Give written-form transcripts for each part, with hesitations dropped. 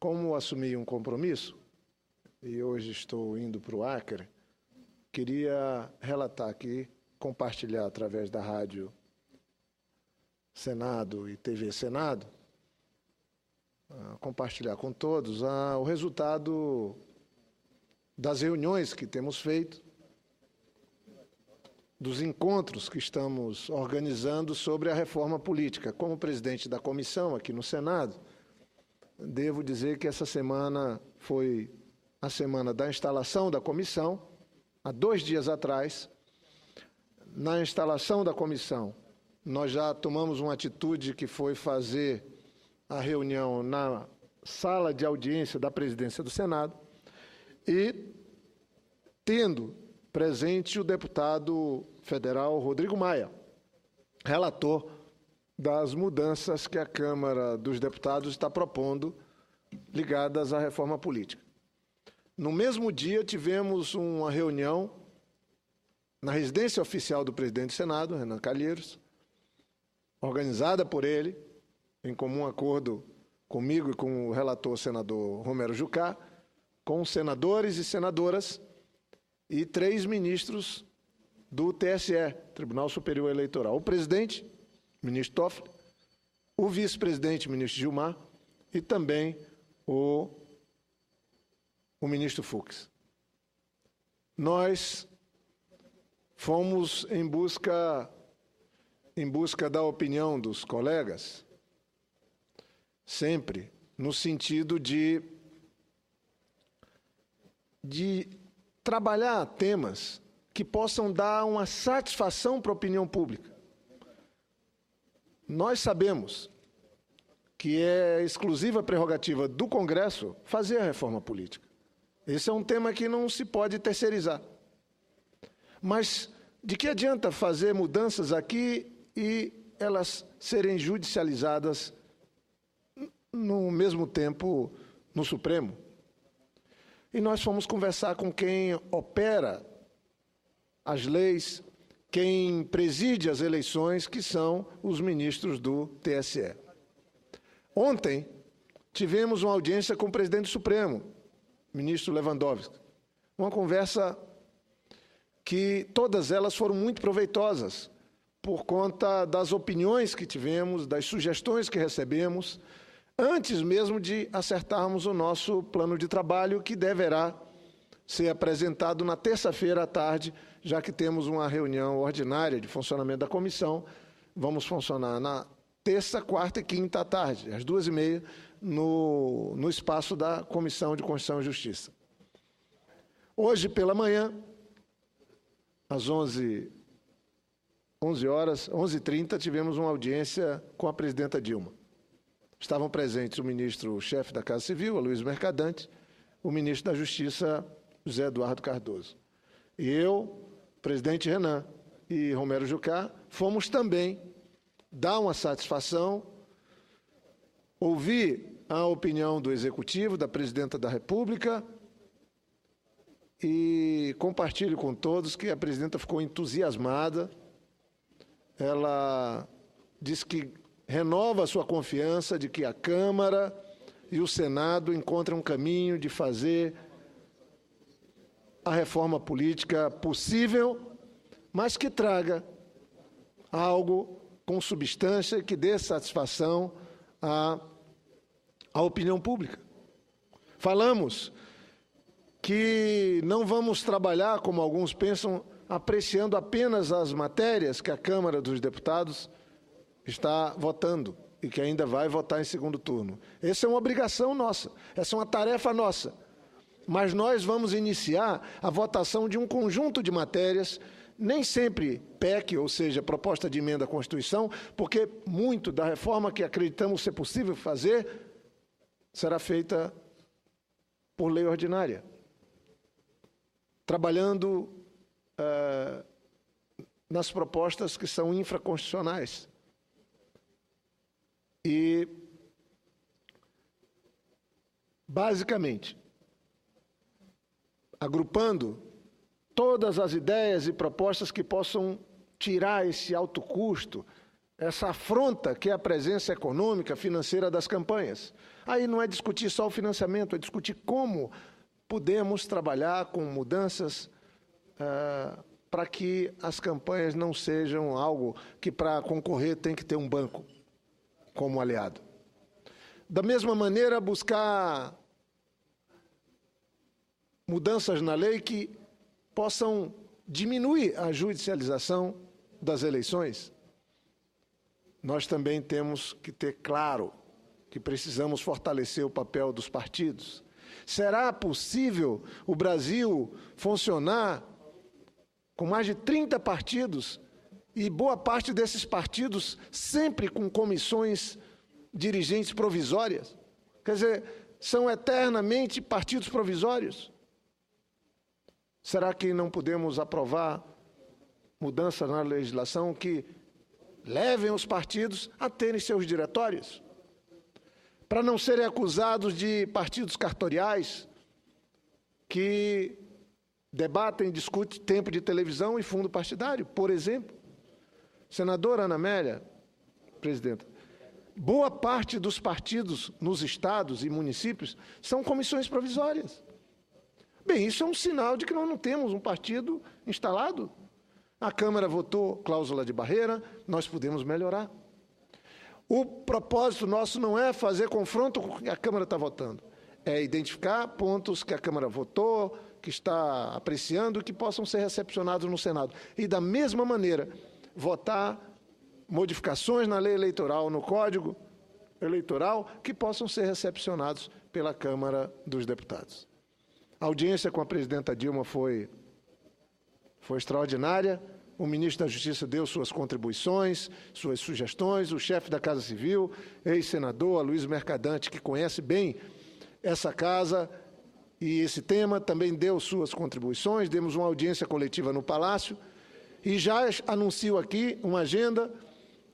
como assumi um compromisso, e hoje estou indo para o Acre, queria relatar aqui, compartilhar através da Rádio Senado e TV Senado, compartilhar com todos o resultado das reuniões que temos feito, dos encontros que estamos organizando sobre a reforma política. Como presidente da comissão aqui no Senado, devo dizer que essa semana foi a semana da instalação da comissão. Há 2 dias atrás, na instalação da comissão, nós já tomamos uma atitude que foi fazer a reunião na sala de audiência da presidência do Senado e tendo presente o deputado federal Rodrigo Maia, relator das mudanças que a Câmara dos Deputados está propondo ligadas à reforma política. No mesmo dia, tivemos uma reunião na residência oficial do presidente do Senado, Renan Calheiros, organizada por ele, em comum acordo comigo e com o relator senador Romero Jucá, com senadores e senadoras e 3 ministros do TSE, Tribunal Superior Eleitoral. O presidente, ministro Toffoli, o vice-presidente, ministro Gilmar, e também o ministro Fux. Nós fomos em busca da opinião dos colegas, sempre no sentido de trabalhar temas que possam dar uma satisfação para a opinião pública. Nós sabemos que é exclusiva prerrogativa do Congresso fazer a reforma política. Esse é um tema que não se pode terceirizar. Mas de que adianta fazer mudanças aqui e elas serem judicializadas no mesmo tempo no Supremo? E nós fomos conversar com quem opera as leis, quem preside as eleições, que são os ministros do TSE. Ontem, tivemos uma audiência com o presidente do Supremo, ministro Lewandowski. Uma conversa que todas elas foram muito proveitosas, por conta das opiniões que tivemos, das sugestões que recebemos, antes mesmo de acertarmos o nosso plano de trabalho, que deverá ser apresentado na terça-feira à tarde, já que temos uma reunião ordinária de funcionamento da comissão. Vamos funcionar na terça, quarta e quinta à tarde, às 2h30, no espaço da Comissão de Constituição e Justiça. Hoje, pela manhã, às 11h30, tivemos uma audiência com a presidenta Dilma. Estavam presentes o ministro-chefe da Casa Civil, Aloysio Mercadante, o ministro da Justiça, José Eduardo Cardoso. E eu, presidente Renan e Romero Jucá, fomos também dar uma satisfação, ouvir a opinião do Executivo, da Presidenta da República, e compartilho com todos que a Presidenta ficou entusiasmada. Ela disse que renova a sua confiança de que a Câmara e o Senado encontram um caminho de fazer a reforma política possível, mas que traga algo com substância que dê satisfação à opinião pública. Falamos que não vamos trabalhar, como alguns pensam, apreciando apenas as matérias que a Câmara dos Deputados está votando e que ainda vai votar em segundo turno. Essa é uma obrigação nossa, essa é uma tarefa nossa. Mas nós vamos iniciar a votação de um conjunto de matérias, nem sempre PEC, ou seja, proposta de emenda à Constituição, porque muito da reforma que acreditamos ser possível fazer será feita por lei ordinária, trabalhando nas propostas que são infraconstitucionais. E, basicamente, agrupando todas as ideias e propostas que possam tirar esse alto custo essa afronta que é a presença econômica, financeira das campanhas. Aí não é discutir só o financiamento, é discutir como podemos trabalhar com mudanças para que as campanhas não sejam algo que, para concorrer, tem que ter um banco como aliado. Da mesma maneira, buscar mudanças na lei que possam diminuir a judicialização das eleições. Nós também temos que ter claro que precisamos fortalecer o papel dos partidos. Será possível o Brasil funcionar com mais de 30 partidos e boa parte desses partidos sempre com comissões dirigentes provisórias? Quer dizer, são eternamente partidos provisórios. Será que não podemos aprovar mudanças na legislação que levem os partidos a terem seus diretórios? Para não serem acusados de partidos cartoriais que debatem, discutem tempo de televisão e fundo partidário, por exemplo. Senadora Ana Amélia, presidenta, boa parte dos partidos nos estados e municípios são comissões provisórias. Bem, isso é um sinal de que nós não temos um partido instalado. A Câmara votou cláusula de barreira, nós podemos melhorar. O propósito nosso não é fazer confronto com o que a Câmara está votando, é identificar pontos que a Câmara votou, que está apreciando, que possam ser recepcionados no Senado. E, da mesma maneira, votar modificações na lei eleitoral, no Código Eleitoral, que possam ser recepcionados pela Câmara dos Deputados. A audiência com a presidenta Dilma foi extraordinária. O ministro da Justiça deu suas contribuições, suas sugestões, o chefe da Casa Civil, ex-senador Aloysio Mercadante, que conhece bem essa casa e esse tema, também deu suas contribuições. Demos uma audiência coletiva no Palácio e já anuncio aqui uma agenda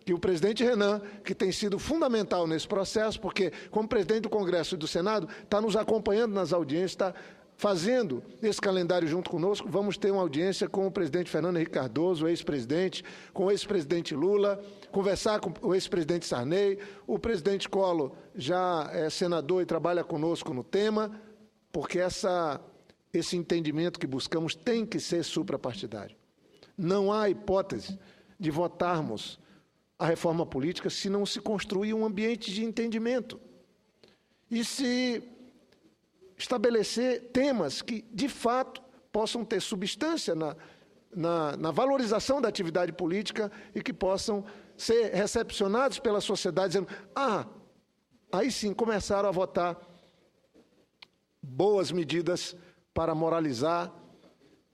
que o presidente Renan, que tem sido fundamental nesse processo, porque, como presidente do Congresso e do Senado, está nos acompanhando nas audiências, está fazendo esse calendário junto conosco. Vamos ter uma audiência com o presidente Fernando Henrique Cardoso, o ex-presidente, com o ex-presidente Lula, conversar com o ex-presidente Sarney. O presidente Collor já é senador e trabalha conosco no tema, porque esse entendimento que buscamos tem que ser suprapartidário. Não há hipótese de votarmos a reforma política se não se construir um ambiente de entendimento. E se estabelecer temas que, de fato, possam ter substância na valorização da atividade política e que possam ser recepcionados pela sociedade, dizendo, aí sim começaram a votar boas medidas para moralizar,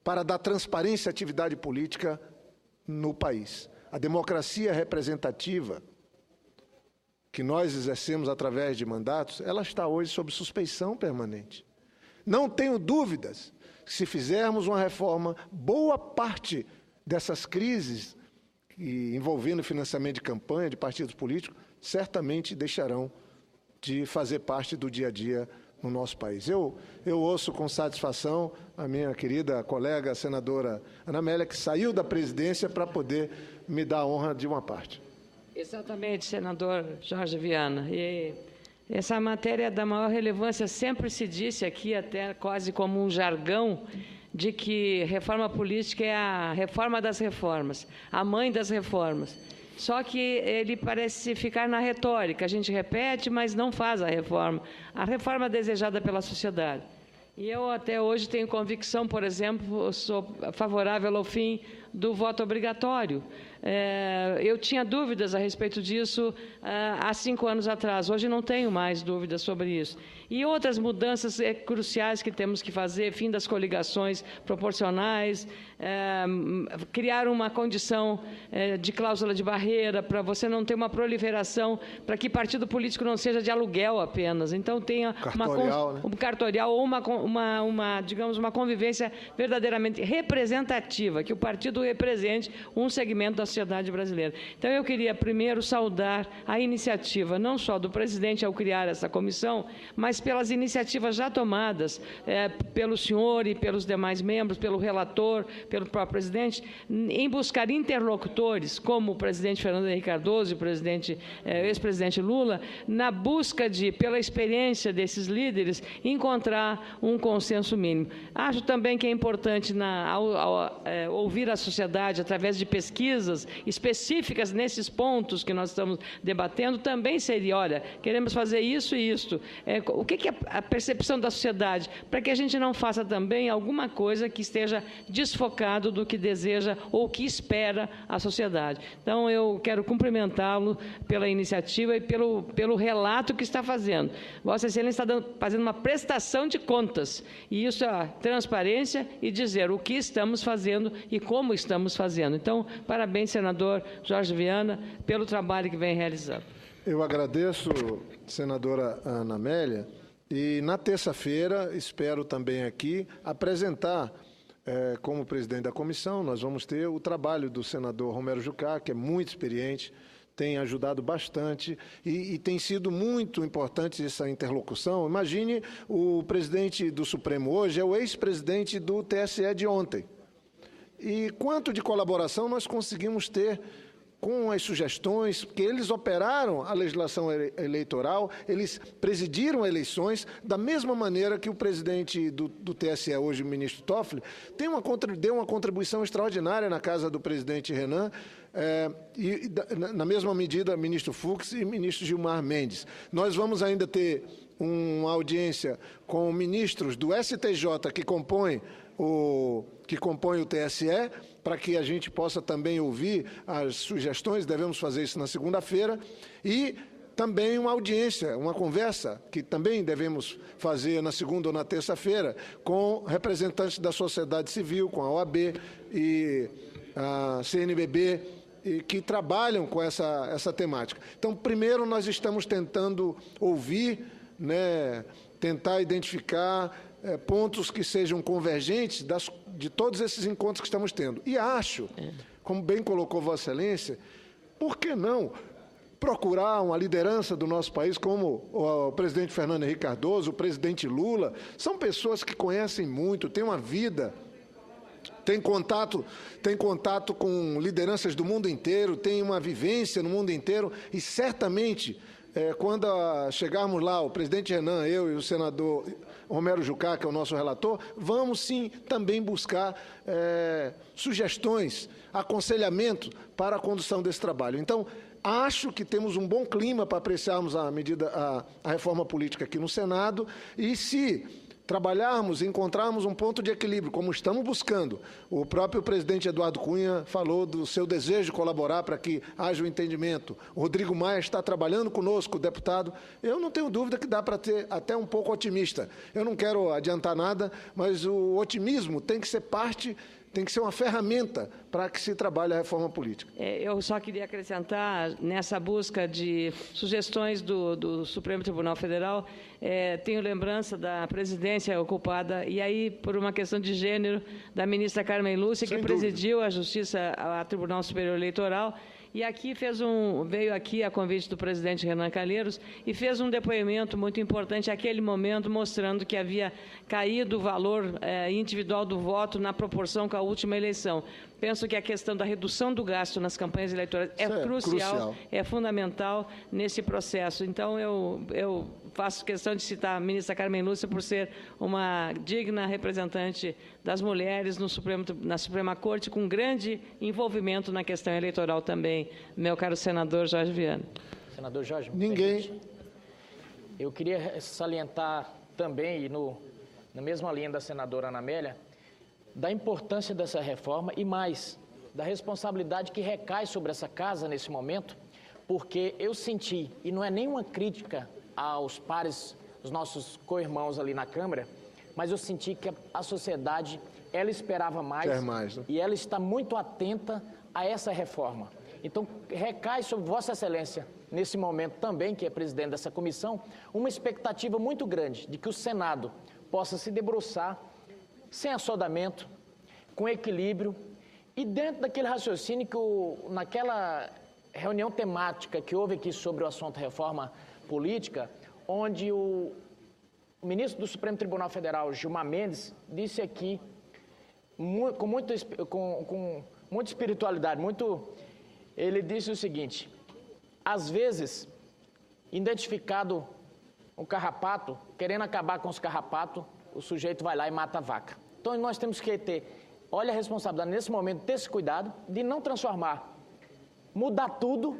para dar transparência à atividade política no país. A democracia representativa que nós exercemos através de mandatos, ela está hoje sob suspeição permanente. Não tenho dúvidas que, se fizermos uma reforma, boa parte dessas crises envolvendo financiamento de campanha, de partidos políticos, certamente deixarão de fazer parte do dia a dia no nosso país. Eu ouço com satisfação a minha querida colega, a senadora Ana Amélia, que saiu da presidência para poder me dar a honra de uma parte. Exatamente, senador Jorge Viana. E essa matéria é da maior relevância. Sempre se disse aqui, até quase como um jargão, de que reforma política é a reforma das reformas, a mãe das reformas. Só que ele parece ficar na retórica. A gente repete, mas não faz a reforma desejada pela sociedade. E eu até hoje tenho convicção, por exemplo, sou favorável ao fim do voto obrigatório. Eu tinha dúvidas a respeito disso há 5 anos atrás. Hoje não tenho mais dúvidas sobre isso. E outras mudanças cruciais que temos que fazer, fim das coligações proporcionais, criar uma condição de cláusula de barreira para você não ter uma proliferação, para que partido político não seja de aluguel apenas. Então, tenha um cartorial ou digamos, uma convivência verdadeiramente representativa, que o partido represente um segmento da da sociedade brasileira. Então, eu queria primeiro saudar a iniciativa, não só do presidente ao criar essa comissão, mas pelas iniciativas já tomadas pelo senhor e pelos demais membros, pelo relator, pelo próprio presidente, em buscar interlocutores, como o presidente Fernando Henrique Cardoso e o ex-presidente Lula, na busca de, pela experiência desses líderes, encontrar um consenso mínimo. Acho também que é importante, ouvir a sociedade através de pesquisas específicas nesses pontos que nós estamos debatendo, também seria, olha, queremos fazer isso e isso. O que é a percepção da sociedade? Para que a gente não faça também alguma coisa que esteja desfocado do que deseja ou que espera a sociedade. Então, eu quero cumprimentá-lo pela iniciativa e pelo relato que está fazendo. Vossa Excelência está fazendo uma prestação de contas, e isso é transparência e dizer o que estamos fazendo e como estamos fazendo. Então, parabéns, senador Jorge Viana, pelo trabalho que vem realizando. Eu agradeço, senadora Ana Amélia, e na terça-feira espero também aqui apresentar, como presidente da comissão, nós vamos ter o trabalho do senador Romero Jucá, que é muito experiente, tem ajudado bastante e tem sido muito importante essa interlocução. Imagine, o presidente do Supremo hoje é o ex-presidente do TSE de ontem. E quanto de colaboração nós conseguimos ter com as sugestões, porque eles operaram a legislação eleitoral, eles presidiram eleições, da mesma maneira que o presidente do TSE, hoje o ministro Toffoli, deu uma contribuição extraordinária na casa do presidente Renan, e na mesma medida, ministro Fux e ministro Gilmar Mendes. Nós vamos ainda ter uma audiência com ministros do STJ que compõem o TSE, para que a gente possa também ouvir as sugestões, devemos fazer isso na segunda-feira, e também uma audiência, uma conversa, que também devemos fazer na segunda ou na terça-feira, com representantes da sociedade civil, com a OAB e a CNBB, que trabalham com essa temática. Então, primeiro, nós estamos tentando ouvir, tentar identificar pontos que sejam convergentes de todos esses encontros que estamos tendo. E acho, como bem colocou Vossa Excelência, por que não procurar uma liderança do nosso país, como o presidente Fernando Henrique Cardoso, o presidente Lula? São pessoas que conhecem muito, têm uma vida, tem contato com lideranças do mundo inteiro, tem uma vivência no mundo inteiro, e certamente, quando chegarmos lá, o presidente Renan, eu e o senador Romero Jucá, que é o nosso relator, vamos sim também buscar sugestões, aconselhamento para a condução desse trabalho. Então, acho que temos um bom clima para apreciarmos a reforma política aqui no Senado, e se trabalharmos, encontrarmos um ponto de equilíbrio, como estamos buscando. O próprio presidente Eduardo Cunha falou do seu desejo de colaborar para que haja um entendimento. O Rodrigo Maia está trabalhando conosco, o deputado. Eu não tenho dúvida que dá para ter até um pouco otimista. Eu não quero adiantar nada, mas o otimismo tem que ser parte, tem que ser uma ferramenta para que se trabalhe a reforma política. Eu só queria acrescentar, nessa busca de sugestões do Supremo Tribunal Federal, tenho lembrança da presidência ocupada, e aí, por uma questão de gênero, da ministra Carmen Lúcia, que presidiu a Justiça, a Tribunal Superior Eleitoral, e aqui veio aqui a convite do presidente Renan Calheiros e fez um depoimento muito importante naquele momento, mostrando que havia caído o valor individual do voto na proporção com a última eleição. Penso que a questão da redução do gasto nas campanhas eleitorais é crucial, é fundamental nesse processo. Então, eu faço questão de citar a ministra Carmen Lúcia por ser uma digna representante das mulheres na Suprema Corte, com grande envolvimento na questão eleitoral também, meu caro senador Jorge Viana. Senador Jorge, Ninguém. Eu queria salientar também, e na mesma linha da senadora Ana Amélia, da importância dessa reforma e mais, da responsabilidade que recai sobre essa casa nesse momento, porque eu senti, e não é nenhuma crítica aos pares, os nossos co-irmãos ali na Câmara, mas eu senti que a sociedade, ela esperava mais, e ela está muito atenta a essa reforma. Então, recai sobre Vossa Excelência, nesse momento também, que é presidente dessa comissão, uma expectativa muito grande de que o Senado possa se debruçar sem assodamento, com equilíbrio E dentro daquele raciocínio que naquela reunião temática que houve aqui sobre o assunto reforma política, onde o ministro do Supremo Tribunal Federal, Gilmar Mendes, disse aqui, com muita espiritualidade, ele disse o seguinte: às vezes, identificado um carrapato, querendo acabar com os carrapatos, o sujeito vai lá e mata a vaca. Então nós temos que olha a responsabilidade nesse momento, ter esse cuidado de não mudar tudo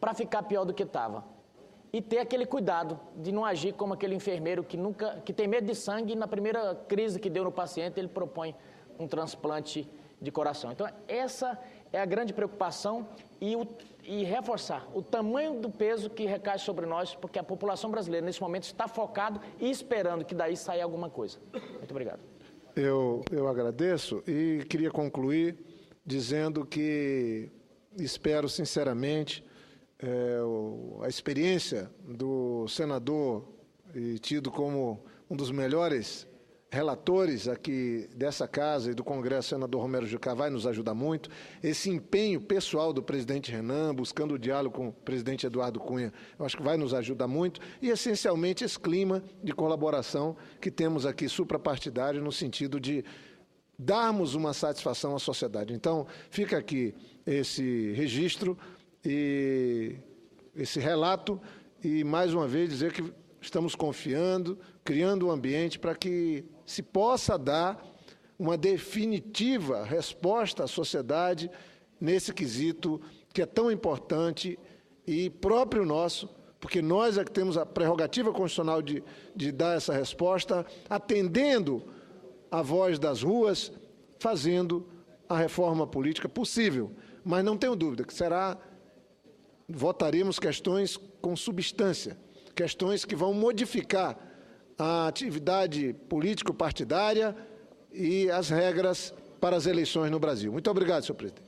para ficar pior do que estava. E ter aquele cuidado de não agir como aquele enfermeiro que tem medo de sangue e na primeira crise que deu no paciente, ele propõe um transplante de coração. Então, essa é a grande preocupação e reforçar o tamanho do peso que recai sobre nós, porque a população brasileira, nesse momento, está focada e esperando que daí saia alguma coisa. Muito obrigado. Eu agradeço e queria concluir dizendo que espero sinceramente a experiência do senador, tido como um dos melhores relatores aqui dessa casa e do Congresso, senador Romero Jucá, vai nos ajudar muito. Esse empenho pessoal do presidente Renan, buscando o diálogo com o presidente Eduardo Cunha, eu acho que vai nos ajudar muito. E, essencialmente, esse clima de colaboração que temos aqui suprapartidário no sentido de darmos uma satisfação à sociedade. Então, fica aqui esse registro e esse relato e, mais uma vez, dizer que estamos confiando, criando um ambiente para que se possa dar uma definitiva resposta à sociedade nesse quesito que é tão importante e próprio nosso, porque nós é que temos a prerrogativa constitucional de dar essa resposta, atendendo a voz das ruas, fazendo a reforma política possível. Mas não tenho dúvida que votaremos questões com substância, questões que vão modificar a atividade político-partidária e as regras para as eleições no Brasil. Muito obrigado, senhor presidente.